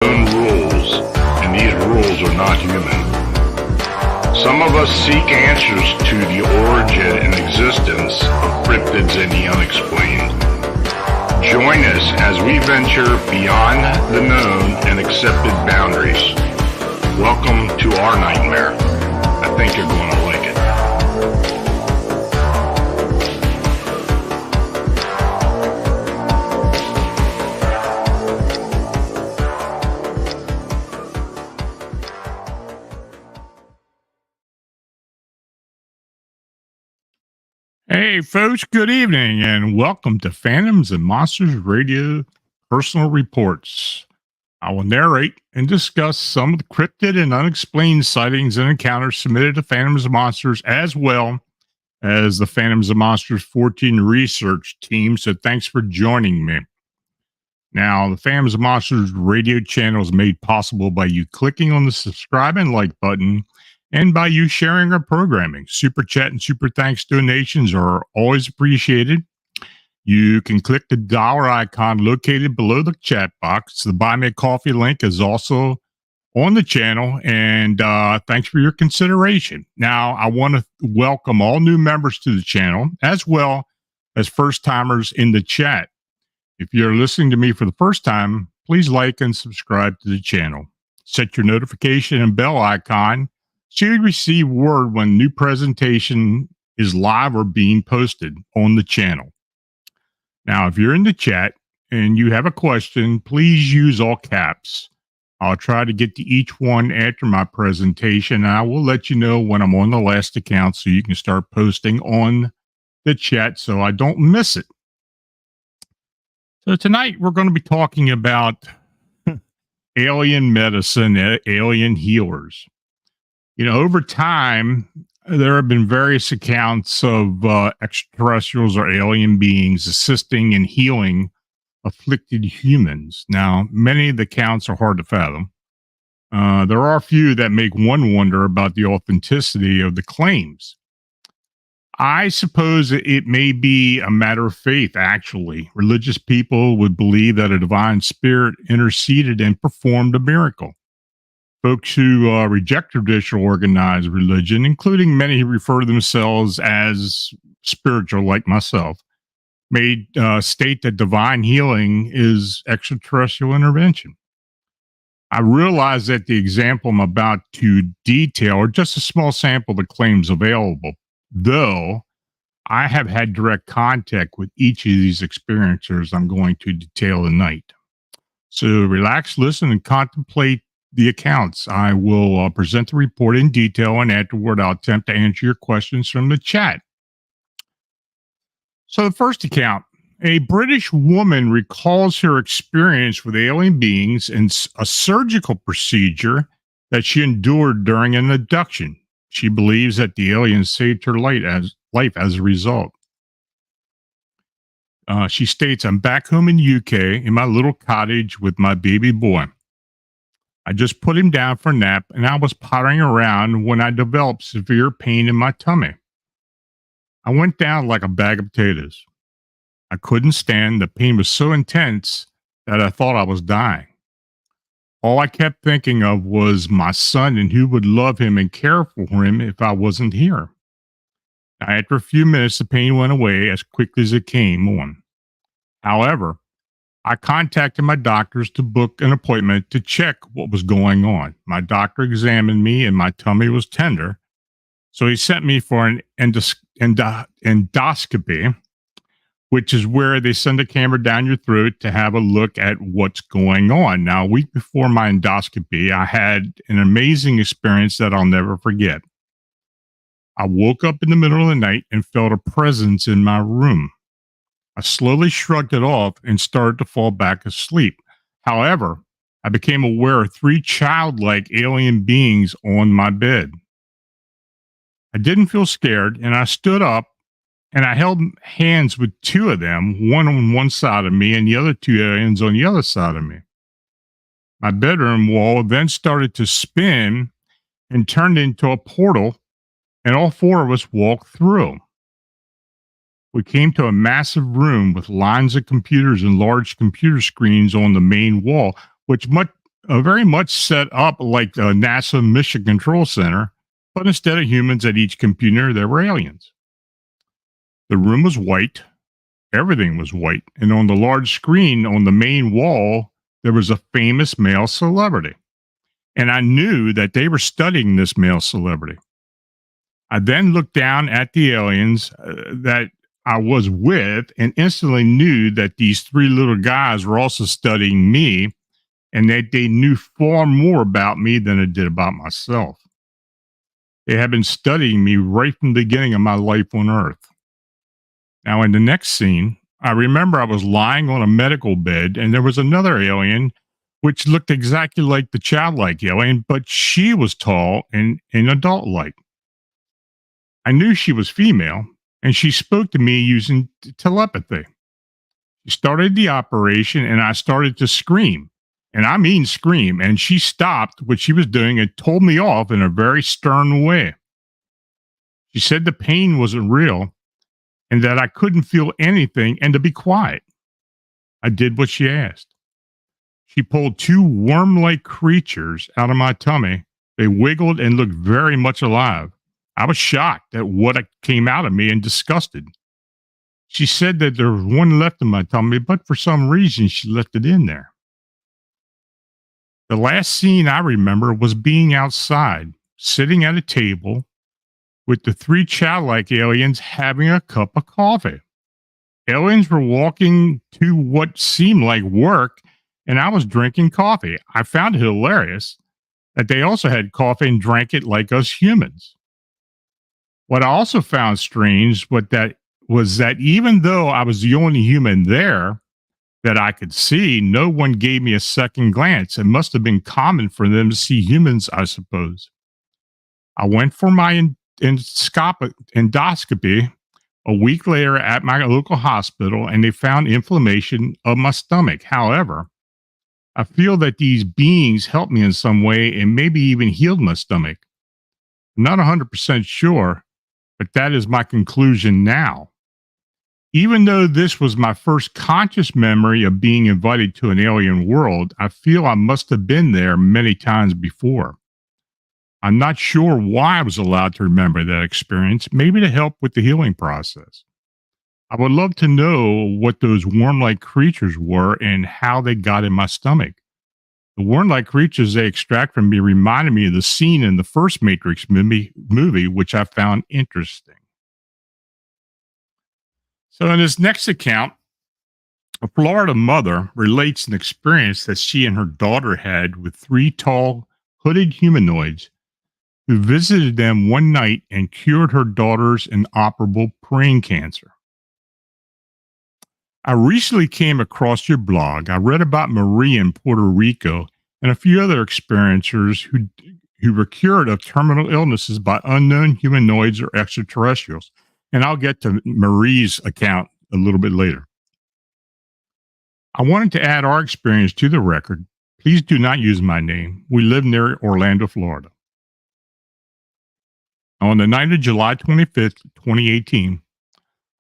own rules, and these rules are not human. Some of us seek answers to the origin and existence of cryptids and the unexplained. Join us as we venture beyond the known and accepted boundaries. Welcome to our nightmare. I think you're going to like it. Hey, folks, good evening, and welcome to Phantoms and Monsters Radio Personal Reports. I will narrate and discuss some of the cryptid and unexplained sightings and encounters submitted to Phantoms and Monsters, as well as the Phantoms and Monsters Fortean Research team, so thanks for joining me. Now, the Phantoms and Monsters radio channel is made possible by you clicking on the subscribe and like button, and by you sharing our programming. Super chat and super thanks donations are always appreciated. You can click the dollar icon located below the chat box. The Buy Me a Coffee link is also on the channel, and thanks for your consideration. Now, I want to welcome all new members to the channel, as well as first-timers in the chat. If you're listening to me for the first time, please like and subscribe to the channel. Set your notification and bell icon so you receive word when new presentation is live or being posted on the channel. Now, if you're in the chat and you have a question, please use all caps. I'll try to get to each one after my presentation, and I will let you know when I'm on the last account so you can start posting on the chat so I don't miss it. So tonight we're going to be talking about alien medicine, alien healers. You know, over time, there have been various accounts of extraterrestrials or alien beings assisting in healing afflicted humans. Now, many of the accounts are hard to fathom. There are a few that make one wonder about the authenticity of the claims. I suppose it may be a matter of faith, actually. Religious people would believe that a divine spirit interceded and performed a miracle. Folks who reject traditional organized religion, including many who refer to themselves as spiritual like myself, may state that divine healing is extraterrestrial intervention. I realize that the example I'm about to detail are just a small sample of the claims available, though I have had direct contact with each of these experiencers I'm going to detail tonight. So relax, listen, and contemplate the accounts. I will present the report in detail, and afterward I'll attempt to answer your questions from the chat. So the first account, a British woman recalls her experience with alien beings and a surgical procedure that she endured during an abduction. She believes that the aliens saved her life as a result. She states, I'm back home in the UK in my little cottage with my baby boy. I just put him down for a nap, and I was pottering around when I developed severe pain in my tummy. I went down like a bag of potatoes. I couldn't stand. The pain was so intense that I thought I was dying. All I kept thinking of was my son and who would love him and care for him if I wasn't here. Now, after a few minutes, the pain went away as quickly as it came on. However, I contacted my doctors to book an appointment to check what was going on. My doctor examined me and my tummy was tender, so he sent me for an endoscopy, which is where they send a camera down your throat to have a look at what's going on. Now, a week before my endoscopy, I had an amazing experience that I'll never forget. I woke up in the middle of the night and felt a presence in my room. I slowly shrugged it off and started to fall back asleep. However, I became aware of 3 childlike alien beings on my bed. I didn't feel scared, and I stood up and I held hands with 2 of them, one on one side of me and the other 2 aliens on the other side of me. My bedroom wall then started to spin and turned into a portal, and all 4 of us walked through. We came to a massive room with lines of computers and large computer screens on the main wall, which very much set up like the NASA Mission Control Center, but instead of humans at each computer, there were aliens. The room was white. Everything was white. And on the large screen on the main wall, there was a famous male celebrity. And I knew that they were studying this male celebrity. I then looked down at the aliens that I was with and instantly knew that these three little guys were also studying me and that they knew far more about me than I did about myself. They had been studying me right from the beginning of my life on Earth. Now, in the next scene, I remember I was lying on a medical bed and there was another alien which looked exactly like the childlike alien, but she was tall and adult-like. I knew she was female, and she spoke to me using telepathy. She started the operation, and I started to scream. And I mean scream, and she stopped what she was doing and told me off in a very stern way. She said the pain wasn't real and that I couldn't feel anything and to be quiet. I did what she asked. She pulled two worm-like creatures out of my tummy. They wiggled and looked very much alive. I was shocked at what came out of me and disgusted. She said that there was one left in my tummy, but for some reason she left it in there. The last scene I remember was being outside, sitting at a table with the three childlike aliens having a cup of coffee. Aliens were walking to what seemed like work, and I was drinking coffee. I found it hilarious that they also had coffee and drank it like us humans. What I also found strange was that even though I was the only human there that I could see, no one gave me a second glance. It must have been common for them to see humans, I suppose. I went for my endoscopy a week later at my local hospital, and they found inflammation of my stomach. However, I feel that these beings helped me in some way and maybe even healed my stomach. I'm not 100% sure, but that is my conclusion now. Even though this was my first conscious memory of being invited to an alien world, I feel I must have been there many times before. I'm not sure why I was allowed to remember that experience, maybe to help with the healing process. I would love to know what those worm-like creatures were and how they got in my stomach. The worm-like creatures they extract from me reminded me of the scene in the first Matrix movie, which I found interesting. So in this next account, a Florida mother relates an experience that she and her daughter had with three tall, hooded humanoids who visited them one night and cured her daughter's inoperable brain cancer. I recently came across your blog. I read about Marie in Puerto Rico and a few other experiencers who were cured of terminal illnesses by unknown humanoids or extraterrestrials. And I'll get to Marie's account a little bit later. I wanted to add our experience to the record. Please do not use my name. We live near Orlando, Florida. On the night of July 25th, 2018,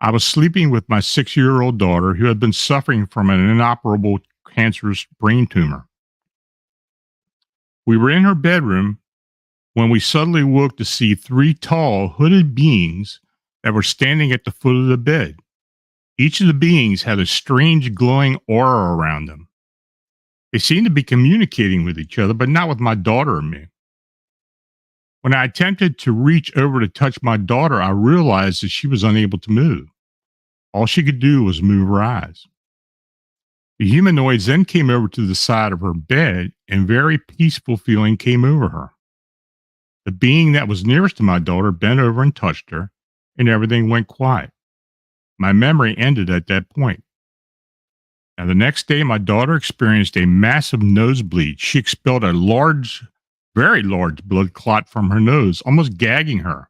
I was sleeping with my 6-year-old daughter who had been suffering from an inoperable cancerous brain tumor. We were in her bedroom when we suddenly woke to see three tall, hooded beings that were standing at the foot of the bed. Each of the beings had a strange glowing aura around them. They seemed to be communicating with each other, but not with my daughter or me. When I attempted to reach over to touch my daughter, I realized that she was unable to move. All she could do was move her eyes. The humanoids then came over to the side of her bed, and very peaceful feeling came over her. The being that was nearest to my daughter bent over and touched her, and everything went quiet. My memory ended at that point. Now, the next day, my daughter experienced a massive nosebleed. She expelled a very large blood clot from her nose, almost gagging her.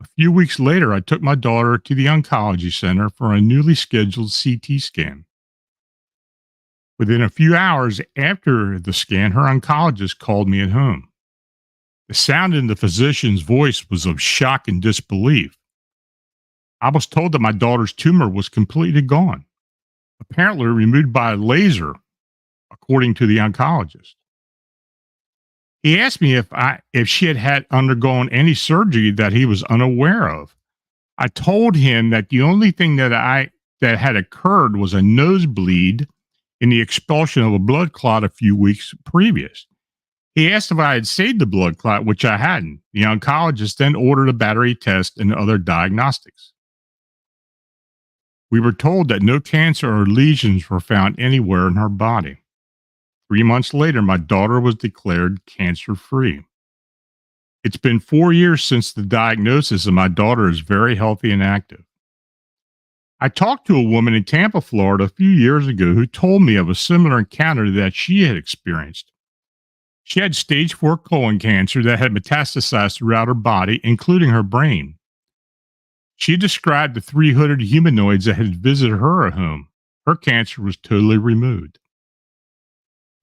A few weeks later, I took my daughter to the oncology center for a newly scheduled CT scan. Within a few hours after the scan, her oncologist called me at home. The sound in the physician's voice was of shock and disbelief. I was told that my daughter's tumor was completely gone, apparently removed by a laser. according to the oncologist. He asked me if she had undergone any surgery that he was unaware of. I told him that the only thing that had occurred was a nosebleed in the expulsion of a blood clot a few weeks previous. He asked if I had saved the blood clot, which I hadn't. The oncologist then ordered a battery test and other diagnostics. We were told that no cancer or lesions were found anywhere in her body. 3 months later, my daughter was declared cancer-free. It's been 4 years since the diagnosis, and my daughter is very healthy and active. I talked to a woman in Tampa, Florida, a few years ago who told me of a similar encounter that she had experienced. She had stage 4 colon cancer that had metastasized throughout her body, including her brain. She described the 3 hooded humanoids that had visited her at home. Her cancer was totally removed.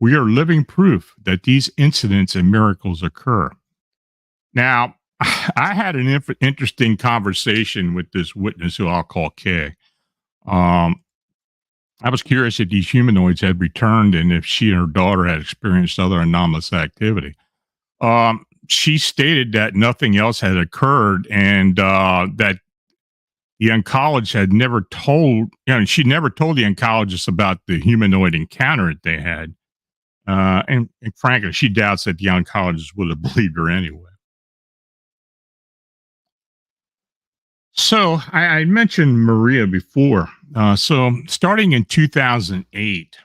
We are living proof that these incidents and miracles occur. Now, I had an interesting conversation with this witness who I'll call Kay. I was curious if these humanoids had returned and if she and her daughter had experienced other anomalous activity. She stated that nothing else had occurred and that the oncologist had never told, she never told the oncologist about the humanoid encounter that they had. And frankly, she doubts that the oncologist would have believed her anyway. So I mentioned Maria before. So starting in 2008,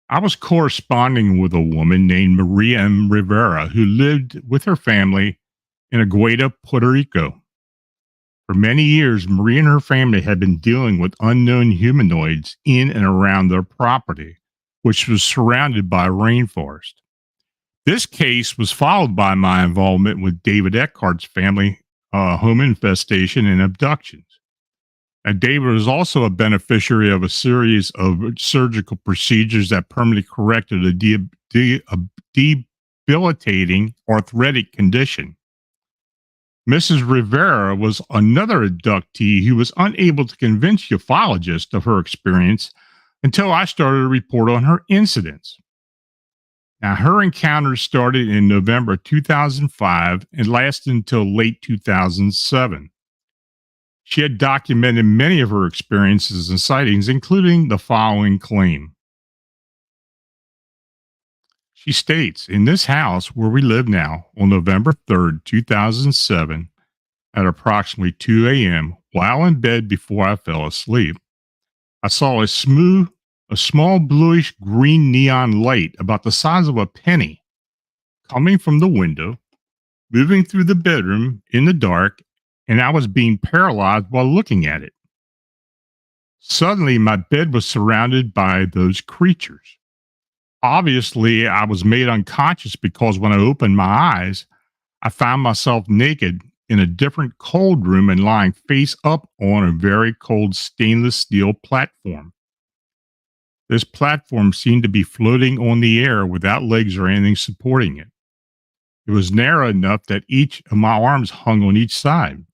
I was corresponding with a woman named Maria M. Rivera who lived with her family in Aguada, Puerto Rico. For many years, Maria and her family had been dealing with unknown humanoids in and around their property, which was surrounded by rainforest. This case was followed by my involvement with David Eckhart's family home infestation and abductions. And David was also a beneficiary of a series of surgical procedures that permanently corrected a debilitating arthritic condition. Mrs. Rivera was another abductee who was unable to convince ufologists of her experience until I started to report on her incidents. Now, her encounters started in November 2005 and lasted until late 2007. She had documented many of her experiences and sightings, including the following claim. She states, in this house where we live now, on November 3rd, 2007, at approximately 2 a.m., while in bed before I fell asleep, I saw a small bluish green neon light about the size of a penny coming from the window, moving through the bedroom in the dark, and I was being paralyzed while looking at it. Suddenly, my bed was surrounded by those creatures. Obviously, I was made unconscious because when I opened my eyes, I found myself naked in a different cold room and lying face up on a very cold stainless steel platform. This platform seemed to be floating on the air without legs or anything supporting it. It was narrow enough that each of my arms hung on each side.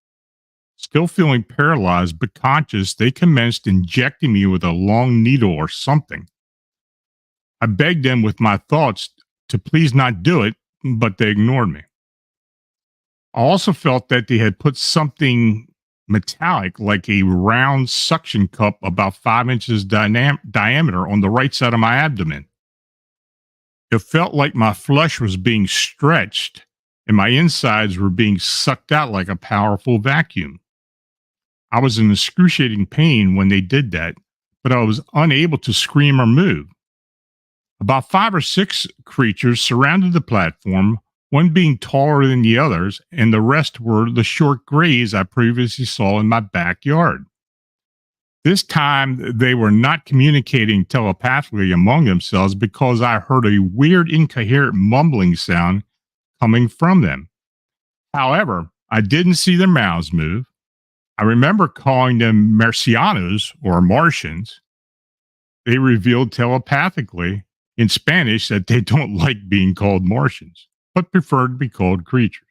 Still feeling paralyzed but conscious, they commenced injecting me with a long needle or something. I begged them with my thoughts to please not do it, but they ignored me. I also felt that they had put something metallic, like a round suction cup about 5 inches diameter on the right side of my abdomen. It felt like my flesh was being stretched and my insides were being sucked out like a powerful vacuum. I was in excruciating pain when they did that, but I was unable to scream or move. About 5 or 6 creatures surrounded the platform, one being taller than the others, and the rest were the short grays I previously saw in my backyard. This time, they were not communicating telepathically among themselves because I heard a weird, incoherent mumbling sound coming from them. However, I didn't see their mouths move. I remember calling them Marcianos or Martians. They revealed telepathically in Spanish that they don't like being called Martians, but prefer to be called creatures.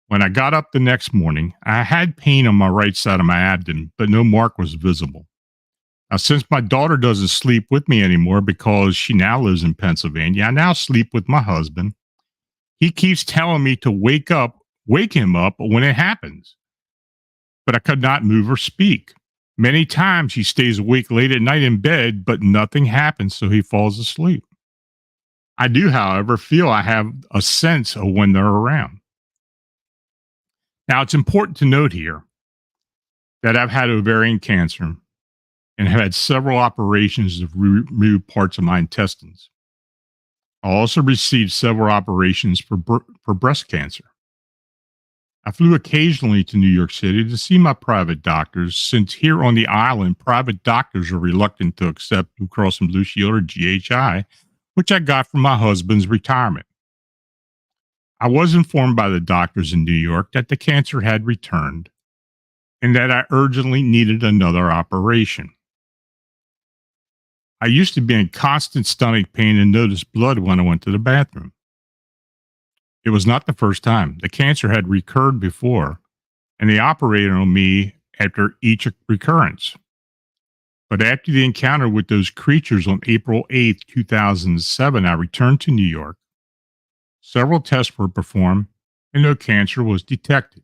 When I got up the next morning, I had pain on my right side of my abdomen, but no mark was visible. Now, since my daughter doesn't sleep with me anymore because she now lives in Pennsylvania, I now sleep with my husband. He keeps telling me to wake him up when it happens, but I could not move or speak. Many times he stays awake late at night in bed, but nothing happens, so he falls asleep. I do, however, feel I have a sense of when they're around. Now, it's important to note here that I've had ovarian cancer and have had several operations to remove parts of my intestines. I also received several operations for breast cancer. I flew occasionally to New York City to see my private doctors, since here on the island, private doctors are reluctant to accept Blue Cross and Blue Shield or GHI, which I got from my husband's retirement. I was informed by the doctors in New York that the cancer had returned and that I urgently needed another operation. I used to be in constant stomach pain and noticed blood when I went to the bathroom. It was not the first time. The cancer had recurred before, and they operated on me after each recurrence. But after the encounter with those creatures on April 8th, 2007, I returned to New York. Several tests were performed, and no cancer was detected.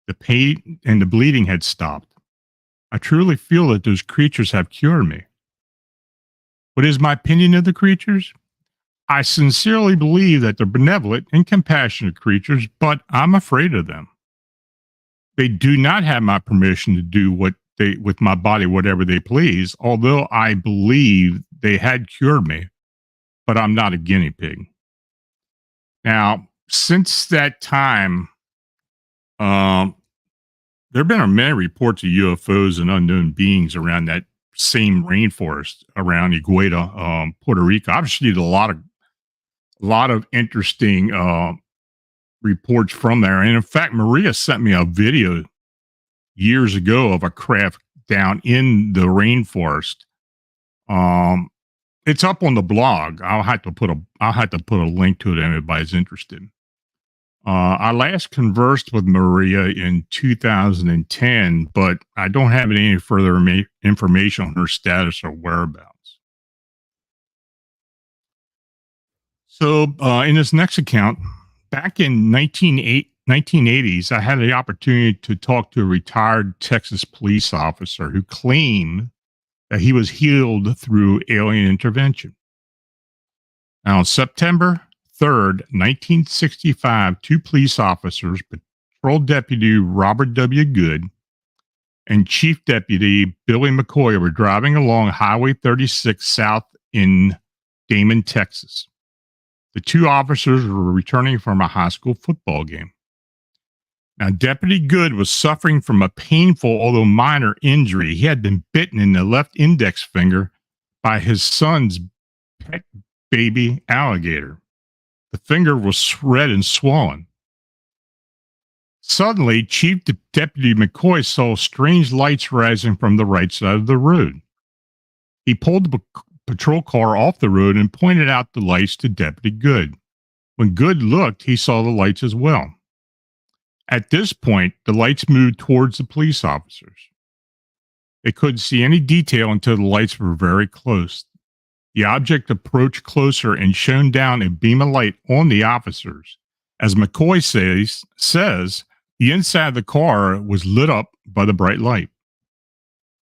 The pain and the bleeding had stopped. I truly feel that those creatures have cured me. What is my opinion of the creatures? I sincerely believe that they're benevolent and compassionate creatures, but I'm afraid of them. They do not have my permission to do with my body whatever they please, although I believe they had cured me, but I'm not a guinea pig. Now, since that time, there have been many reports of UFOs and unknown beings around that same rainforest around Igueta, Puerto Rico. I've seen a lot of interesting reports from there. And in fact, Maria sent me a video years ago of a craft down in the rainforest. It's up on the blog. I'll have to put a link to it if anybody's interested. I last conversed with Maria in 2010, but I don't have any further information on her status or whereabouts. So in this next account, back in 1980s, I had the opportunity to talk to a retired Texas police officer who claimed that he was healed through alien intervention. Now, on September 3rd, 1965, two police officers, Patrol Deputy Robert W. Good and Chief Deputy Billy McCoy, were driving along Highway 36 south in Damon, Texas. The two officers were returning from a high school football game. Now, Deputy Good was suffering from a painful, although minor, injury. He had been bitten in the left index finger by his son's pet baby alligator. The finger was red and swollen. Suddenly, Chief Deputy McCoy saw strange lights rising from the right side of the road. He pulled the patrol car off the road and pointed out the lights to Deputy Good. When Good looked, he saw the lights as well. At this point, the lights moved towards the police officers. They couldn't see any detail until the lights were very close. The object approached closer and shone down a beam of light on the officers. As McCoy says, the inside of the car was lit up by the bright light.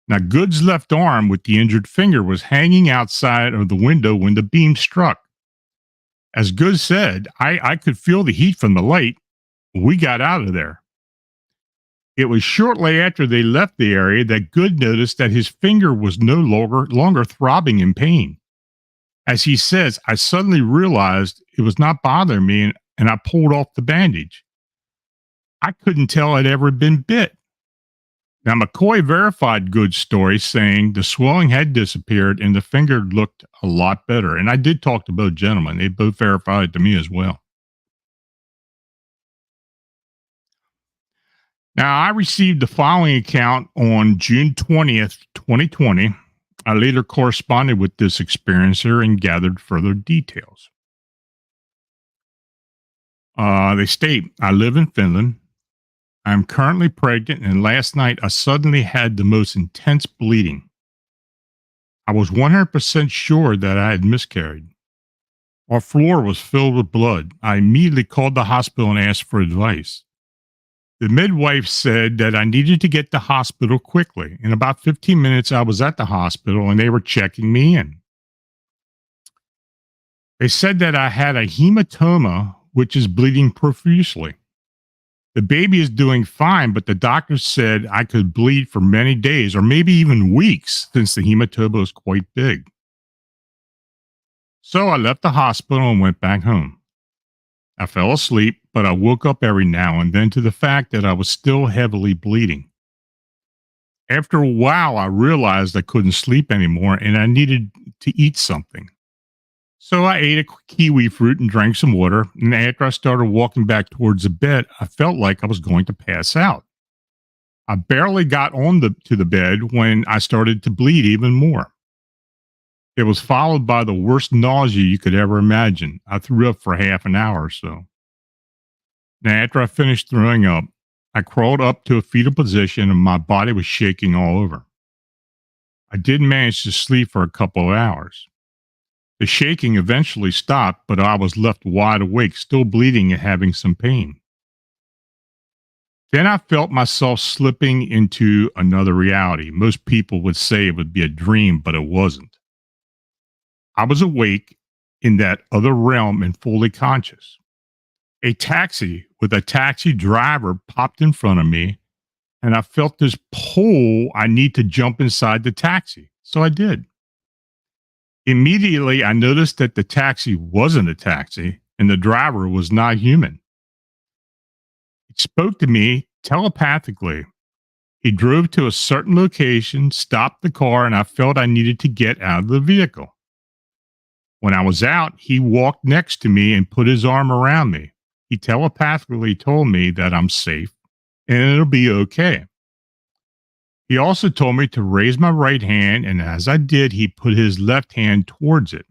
Now, Good's left arm with the injured finger was hanging outside of the window when the beam struck. As Good said, I could feel the heat from the light. We got out of there. It was shortly after they left the area that Good noticed that his finger was no longer throbbing in pain. As he says, I suddenly realized it was not bothering me, and I pulled off the bandage. I couldn't tell I'd ever been bit. Now, McCoy verified Good's story, saying the swelling had disappeared and the finger looked a lot better. And I did talk to both gentlemen. They both verified it to me as well. Now, I received the following account on June 20th, 2020. I later corresponded with this experiencer and gathered further details. They state, I live in Finland. I'm currently pregnant, and last night I suddenly had the most intense bleeding. I was 100% sure that I had miscarried. Our floor was filled with blood. I immediately called the hospital and asked for advice. The midwife said that I needed to get to hospital quickly. In about 15 minutes, I was at the hospital and they were checking me in. They said that I had a hematoma, which is bleeding profusely. The baby is doing fine, but the doctor said I could bleed for many days or maybe even weeks since the hematoma is quite big. So I left the hospital and went back home. I fell asleep, but I woke up every now and then to the fact that I was still heavily bleeding. After a while, I realized I couldn't sleep anymore and I needed to eat something. So I ate a kiwi fruit and drank some water, and after I started walking back towards the bed, I felt like I was going to pass out. I barely got to the bed when I started to bleed even more. It was followed by the worst nausea you could ever imagine. I threw up for half an hour or so. Now, after I finished throwing up, I crawled up to a fetal position and my body was shaking all over. I did manage to sleep for a couple of hours. The shaking eventually stopped, but I was left wide awake, still bleeding and having some pain. Then I felt myself slipping into another reality. Most people would say it would be a dream, but it wasn't. I was awake in that other realm and fully conscious. A taxi with a taxi driver popped in front of me, and I felt this pull. I need to jump inside the taxi. So I did. Immediately, I noticed that the taxi wasn't a taxi and the driver was not human. He spoke to me telepathically. He drove to a certain location, stopped the car, and I felt I needed to get out of the vehicle. When I was out, he walked next to me and put his arm around me. He telepathically told me that I'm safe and it'll be okay. He also told me to raise my right hand, and as I did, he put his left hand towards it.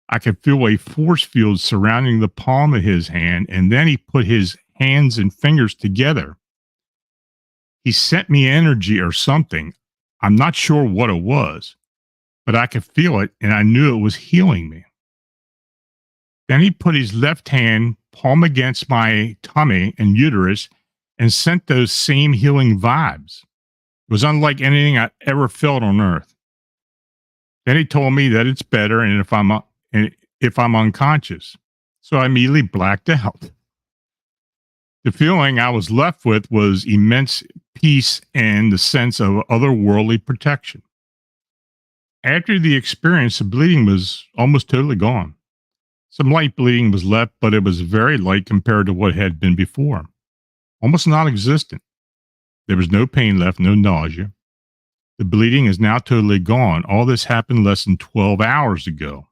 I could feel a force field surrounding the palm of his hand, and then he put his hands and fingers together. He sent me energy or something. I'm not sure what it was, but I could feel it, and I knew it was healing me. Then he put his left hand palm against my tummy and uterus and sent those same healing vibes. It was unlike anything I ever felt on earth. Then he told me that it's better and if I'm unconscious. So I immediately blacked out. The feeling I was left with was immense peace and the sense of otherworldly protection. After the experience, the bleeding was almost totally gone. Some light bleeding was left, but it was very light compared to what had been before. Almost non-existent. There was no pain left, no nausea. The bleeding is now totally gone. All this happened less than 12 hours ago.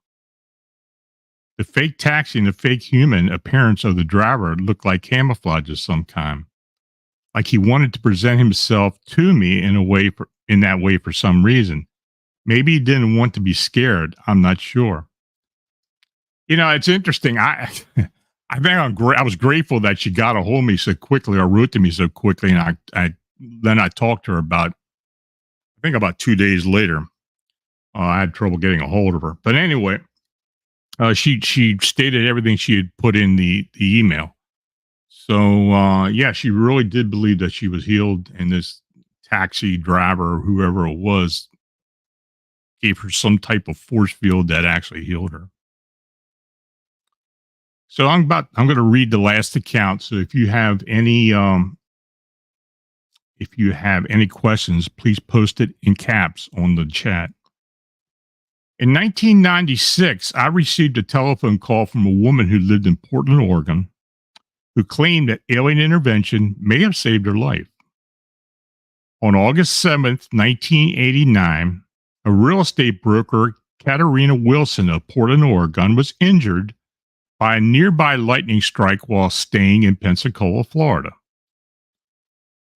The fake taxi and the fake human appearance of the driver looked like camouflage of some kind. Like he wanted to present himself to me in that way for some reason. Maybe he didn't want to be scared. I'm not sure. You know, it's interesting. I think I was grateful that she got a hold of me so quickly or wrote to me so quickly. And then I talked to her about 2 days later. I had trouble getting a hold of her. But anyway, she stated everything she had put in the email. So, yeah, she really did believe that she was healed. And this taxi driver or whoever it was gave her some type of force field that actually healed her. So I'm going to read the last account. So if you have any questions, please post it in caps on the chat. In 1996, I received a telephone call from a woman who lived in Portland, Oregon, who claimed that alien intervention may have saved her life. On August 7th, 1989, a real estate broker, Katarina Wilson of Portland, Oregon, was injured by a nearby lightning strike while staying in Pensacola, Florida.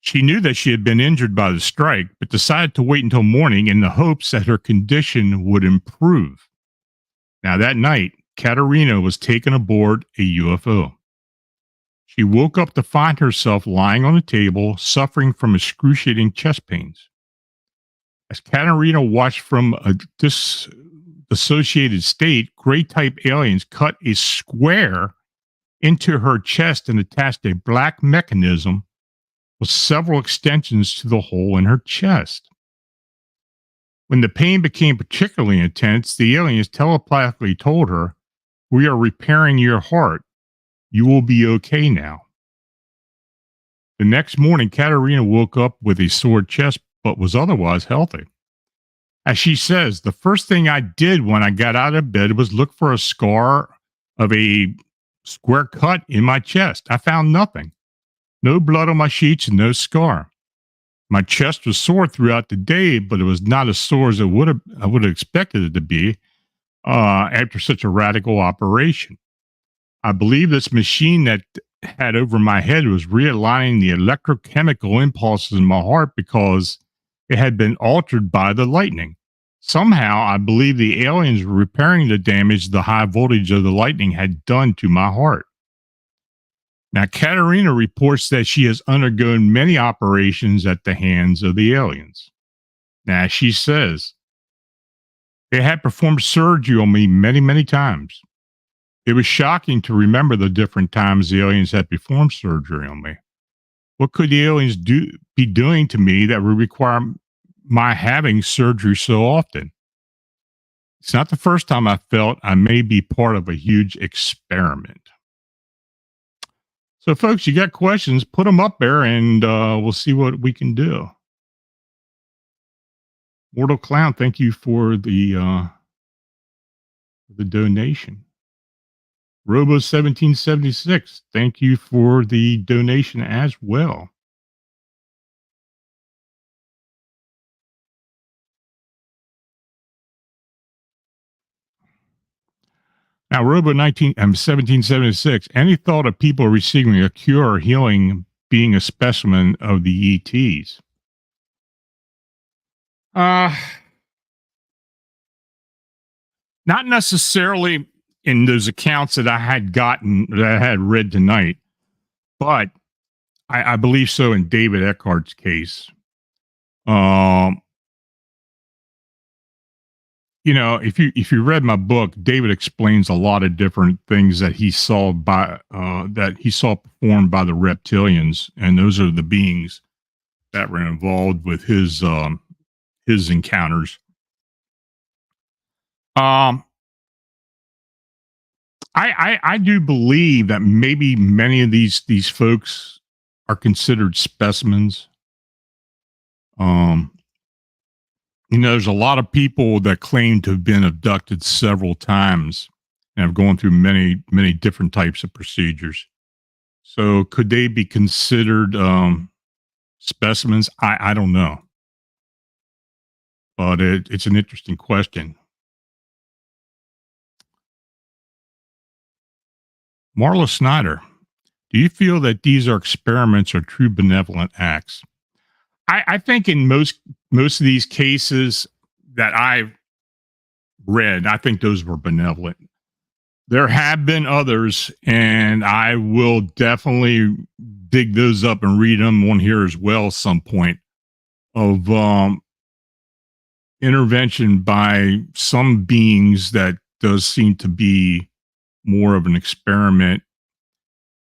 She knew that she had been injured by the strike, but decided to wait until morning in the hopes that her condition would improve. Now, that night, Katarina was taken aboard a UFO. She woke up to find herself lying on a table, suffering from excruciating chest pains. As Katarina watched from a disassociated state, gray type aliens cut a square into her chest and attached a black mechanism with several extensions to the hole in her chest. When the pain became particularly intense, the aliens telepathically told her, "We are repairing your heart. You will be okay now." The next morning, Katarina woke up with a sore chest, but was otherwise healthy. As she says, "The first thing I did when I got out of bed was look for a scar of a square cut in my chest. I found nothing. No blood on my sheets and no scar. My chest was sore throughout the day, but it was not as sore as I would have expected it to be after such a radical operation. I believe this machine that had over my head was realigning the electrochemical impulses in my heart because it had been altered by the lightning. Somehow, I believe the aliens were repairing the damage the high voltage of the lightning had done to my heart." Now, Katarina reports that she has undergone many operations at the hands of the aliens. Now, she says, "They had performed surgery on me many, many times. It was shocking to remember the different times the aliens had performed surgery on me. What could the aliens be doing to me that would require my having surgery so often? It's not the first time I felt I may be part of a huge experiment." So, folks, you got questions, put them up there and we'll see what we can do. Mortal Clown, thank you for the donation. Robo 1776, thank you for the donation as well. Now, Robo 1776, any thought of people receiving a cure or healing being a specimen of the ETs? Not necessarily in those accounts that I had read tonight, but I believe so in David Eckhart's case. If you read my book, David explains a lot of different things that he saw performed by the reptilians, and those are the beings that were involved with his encounters. I do believe that maybe many of these folks are considered specimens. There's a lot of people that claim to have been abducted several times and have gone through many, many different types of procedures. So could they be considered specimens? I don't know. But it's an interesting question. Marla Snyder, do you feel that these are experiments or true benevolent acts? I think in most of these cases that I've read, I think those were benevolent. There have been others, and I will definitely dig those up and read them on here as well at some point, of intervention by some beings that does seem to be more of an experiment.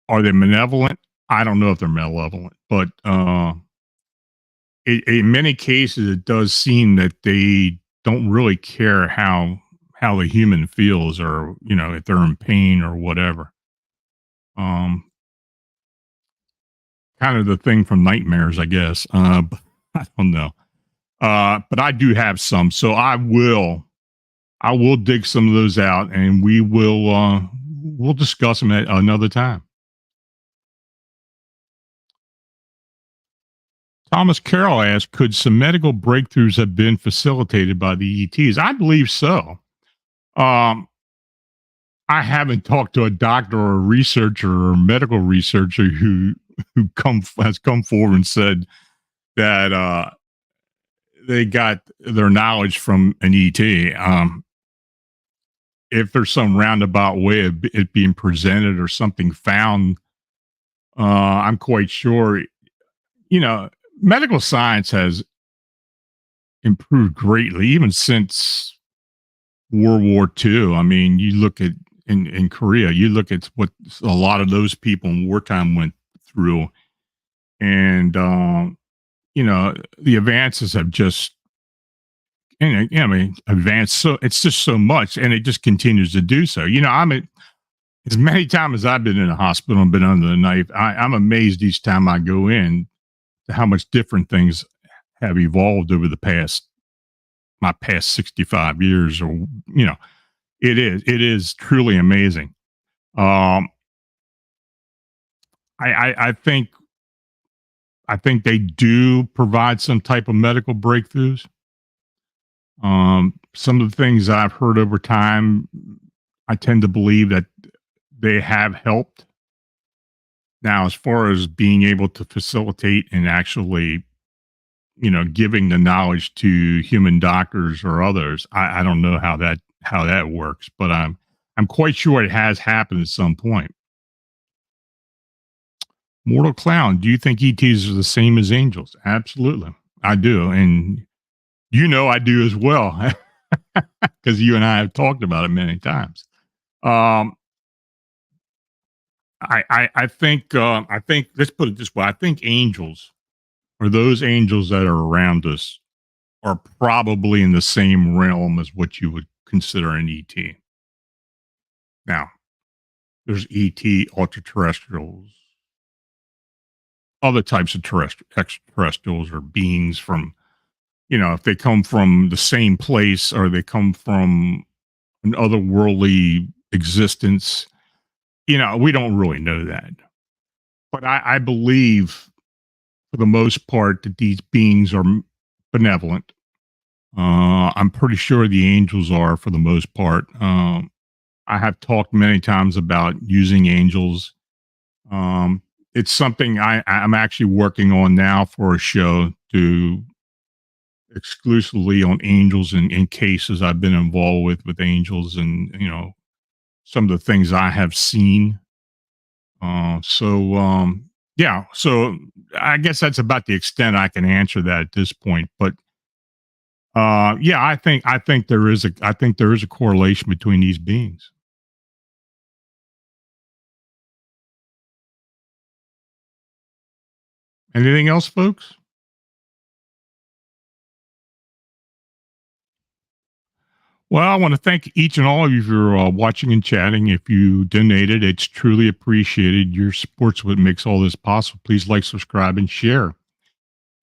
Are they malevolent? I don't know if they're malevolent, but in many cases, it does seem that they don't really care how the human feels, or if they're in pain or whatever. Kind of the thing from nightmares, I guess. But I don't know. But I do have some, so I will dig some of those out, and we'll discuss them at another time. Thomas Carroll asked, could some medical breakthroughs have been facilitated by the ETs? I believe so. I haven't talked to a doctor or a researcher or a medical researcher who has come forward and said that they got their knowledge from an ET. If there's some roundabout way of it being presented or something found, I'm quite sure, medical science has improved greatly, even since World War II. I mean, you look at in Korea, you look at what a lot of those people in wartime went through, and the advances have just, and I mean, advanced. So it's just so much, and it just continues to do so. As many times as I've been in a hospital and been under the knife, I'm amazed each time I go in to how much different things have evolved over my past 65 years, or it is truly amazing. um I think they do provide some type of medical breakthroughs. Some of the things I've heard over time, I tend to believe that they have helped. Now, as far as being able to facilitate and actually, giving the knowledge to human doctors or others, I don't know how that works, but I'm quite sure it has happened at some point. Mortal Clown, do you think ETs are the same as angels? Absolutely, I do, and I do as well, because you and I have talked about it many times. Um, I think let's put it this way: I think angels, or those angels that are around us, are probably in the same realm as what you would consider an ET. Now, there's ET, ultra-terrestrials, other types of extraterrestrials or beings from, if they come from the same place or they come from an otherworldly existence, we don't really know that. But I believe, for the most part, that these beings are benevolent. I'm pretty sure the angels are, for the most part. I have talked many times about using angels. Um, it's something I'm actually working on now for a show, to exclusively on angels and in cases I've been involved with angels, and some of the things I have seen. Yeah, so I guess that's about the extent I can answer that at this point. But yeah, I think there is a correlation between these beings. Anything else, folks? Well, I want to thank each and all of you for watching and chatting. If you donated, it's truly appreciated. Your support's what makes all this possible. Please like, subscribe, and share.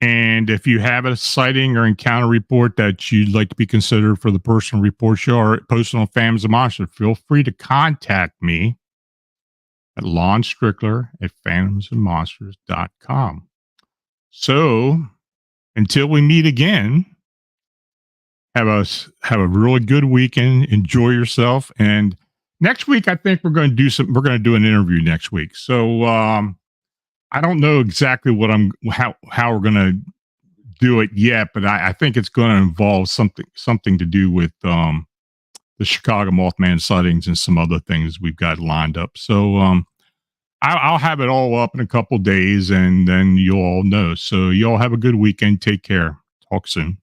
And if you have a sighting or encounter report that you'd like to be considered for the personal report show, or posted on Phantoms Monster, feel free to contact me at Lon Strickler at phantomsandmonsters.com. So until we meet again, have a really good weekend. Enjoy yourself. And next week, I think we're going to do an interview next week. So I don't know exactly how we're going to do it yet, but I think it's going to involve something to do with the Chicago Mothman sightings and some other things we've got lined up. So I'll have it all up in a couple days, and then you'll all know. So you all have a good weekend. Take care. Talk soon.